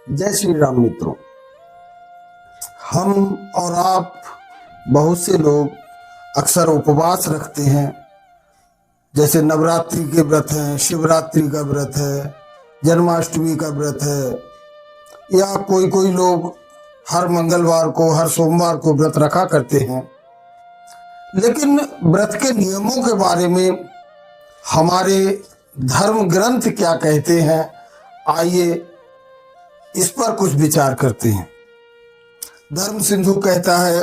जय श्री राम मित्रों। हम और आप बहुत से लोग अक्सर उपवास रखते हैं, जैसे नवरात्रि के व्रत हैं, शिवरात्रि का व्रत है, जन्माष्टमी का व्रत है, या कोई कोई लोग हर मंगलवार को, हर सोमवार को व्रत रखा करते हैं। लेकिन व्रत के नियमों के बारे में हमारे धर्म ग्रंथ क्या कहते हैं, आइए इस पर कुछ विचार करते हैं। धर्म सिंधु कहता है,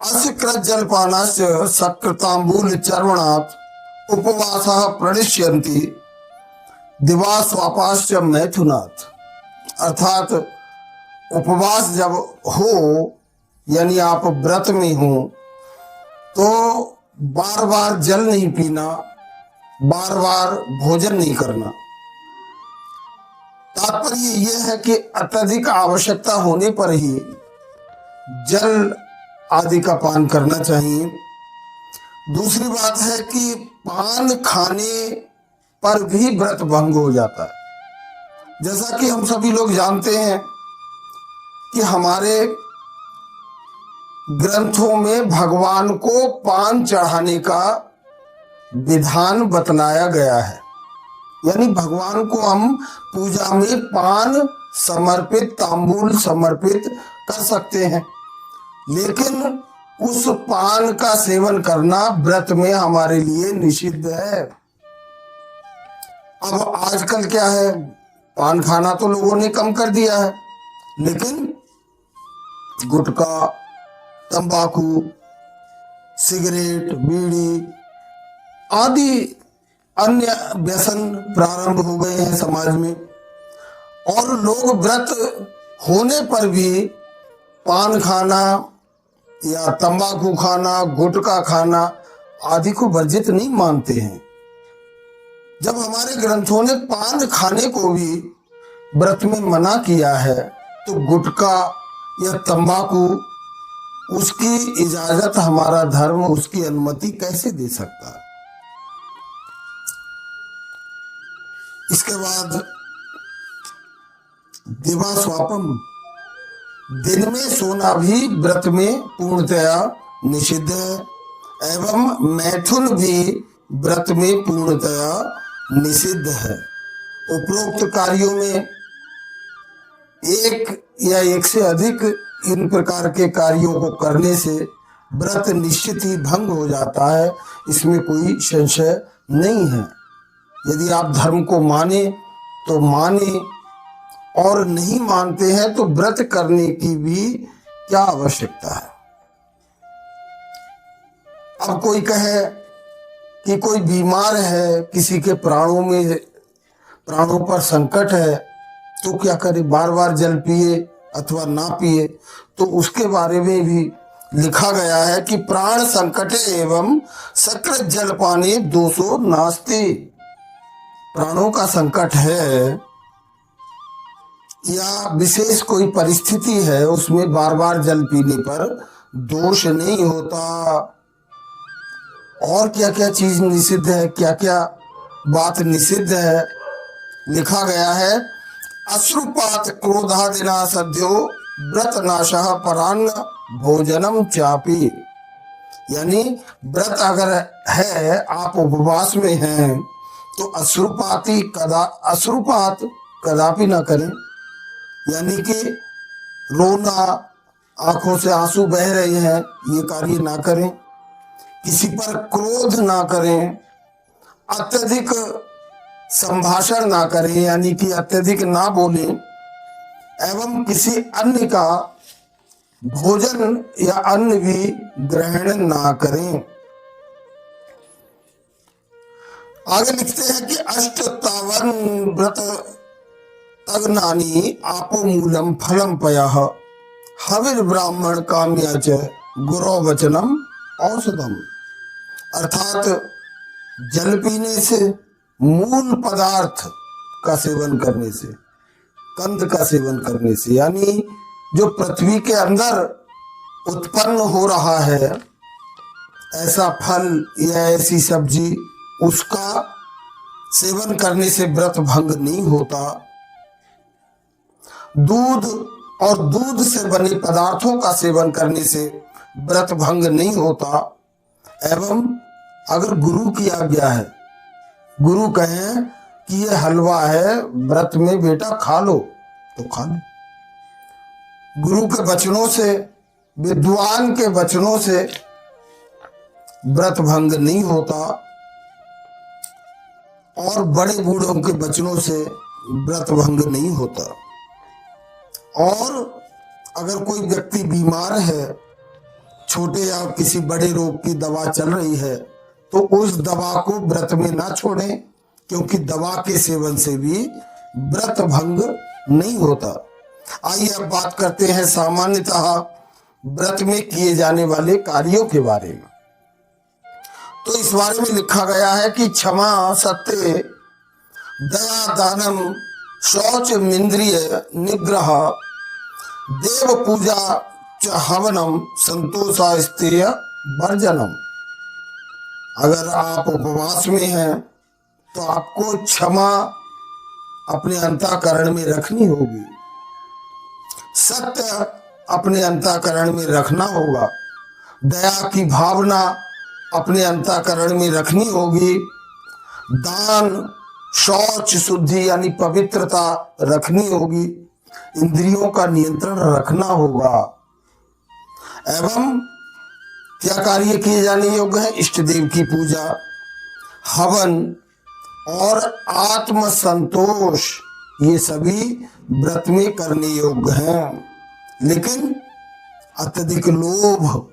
अस्य कृत जलपानास्य सकृतांबूल चर्वणात् उपवासः प्रणश्यन्ति दिवा स्वापाश्च मैथुनात्। अर्थात उपवास जब हो, यानी आप व्रत में हो, तो बार बार जल नहीं पीना, बार बार भोजन नहीं करना। तात्पर्य यह है कि अत्यधिक आवश्यकता होने पर ही जल आदि का पान करना चाहिए। दूसरी बात है कि पान खाने पर भी व्रत भंग हो जाता है। जैसा कि हम सभी लोग जानते हैं कि हमारे ग्रंथों में भगवान को पान चढ़ाने का विधान बतलाया गया है, यानी भगवान को हम पूजा में पान समर्पित, तांबूल समर्पित कर सकते हैं। लेकिन उस पान का सेवन करना व्रत में हमारे लिए निषिद्ध है। अब आजकल क्या है, पान खाना तो लोगों ने कम कर दिया है, लेकिन गुटखा, तंबाकू, सिगरेट, बीड़ी आदि अन्य व्यसन प्रारंभ हो गए हैं समाज में, और लोग व्रत होने पर भी पान खाना या तंबाकू खाना, गुटखा खाना आदि को वर्जित नहीं मानते हैं। जब हमारे ग्रंथों ने पान खाने को भी व्रत में मना किया है, तो गुटखा या तंबाकू, उसकी इजाजत हमारा धर्म उसकी अनुमति कैसे दे सकता है। इसके बाद दिवा स्वापम, दिन में सोना भी व्रत में पूर्णतया निषिद्ध है, एवं मैथुन भी व्रत में पूर्णतया निषिद्ध है। उपरोक्त कार्यों में एक या एक से अधिक इन प्रकार के कार्यों को करने से व्रत निश्चित ही भंग हो जाता है, इसमें कोई संशय नहीं है। यदि आप धर्म को माने तो माने, और नहीं मानते हैं तो व्रत करने की भी क्या आवश्यकता है। अब कोई कहे कि कोई बीमार है, किसी के प्राणों पर संकट है, तो क्या करे, बार बार जल पिए अथवा ना पिए। तो उसके बारे में भी लिखा गया है कि प्राण संकटे एवं सकृत जलपाने दोषो नास्ति। प्राणों का संकट है या विशेष कोई परिस्थिति है, उसमें बार बार जल पीने पर दोष नहीं होता। और क्या क्या चीज निषिद्ध है, क्या क्या बात निषिद्ध है, लिखा गया है, अश्रुपात क्रोधादिना सद्यो व्रत नाशः परान्न भोजनम चापी। यानी व्रत अगर है, आप उपवास में हैं, तो अश्रुपात कदापि ना करें, यानी कि रोना, आंखों से आंसू बह रहे हैं, ये कार्य ना करें। किसी पर क्रोध ना करें, अत्यधिक संभाषण ना करें, यानी कि अत्यधिक ना बोलें, एवं किसी अन्य का भोजन या अन्न भी ग्रहण ना करें। आगे लिखते हैं कि अष्टतावन व्रत तग्नानि आपो मूलम फलम पयः हविर ब्राह्मण काम्या च गुरो वचनम औषधम। अर्थात जल पीने से, मूल पदार्थ का सेवन करने से, कंद का सेवन करने से, यानी जो पृथ्वी के अंदर उत्पन्न हो रहा है, ऐसा फल या ऐसी सब्जी, उसका सेवन करने से व्रत भंग नहीं होता। दूध और दूध से बने पदार्थों का सेवन करने से व्रत भंग नहीं होता। एवं अगर गुरु की आज्ञा है, गुरु कहें कि ये हलवा है व्रत में बेटा खा लो, तो खा लो। गुरु के वचनों से, विद्वान के वचनों से व्रत भंग नहीं होता और बड़े बूढ़ों के वचनों से व्रत भंग नहीं होता। और अगर कोई व्यक्ति बीमार है, छोटे या किसी बड़े रोग की दवा चल रही है, तो उस दवा को व्रत में ना छोड़ें, क्योंकि दवा के सेवन से भी व्रत भंग नहीं होता। आइए अब बात करते हैं सामान्यतः व्रत में किए जाने वाले कार्यों के बारे में। तो इस बारे में लिखा गया है कि क्षमा, सत्य, दया, दानम, शौच, इंद्रिय निग्रह, देव पूजा च हवनम, संतोषा स्त्रिय वर्जनम। अगर आप उपवास में हैं तो आपको क्षमा अपने अंतःकरण में रखनी होगी, सत्य अपने अंतःकरण में रखना होगा, दया की भावना अपने अंतःकरण में रखनी होगी, दान, शौच, शुद्धि यानी पवित्रता रखनी होगी, इंद्रियों का नियंत्रण रखना होगा। एवं क्या कार्य किए जाने योग्य है? इष्ट देव की पूजा, हवन और आत्म संतोष, ये सभी व्रत में करने योग्य हैं। लेकिन अत्यधिक लोभ,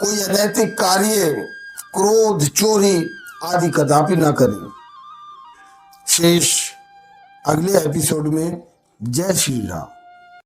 कोई अनैतिक कार्य, क्रोध, चोरी आदि कदापि ना करें। शेष अगले एपिसोड में। जय श्री राम।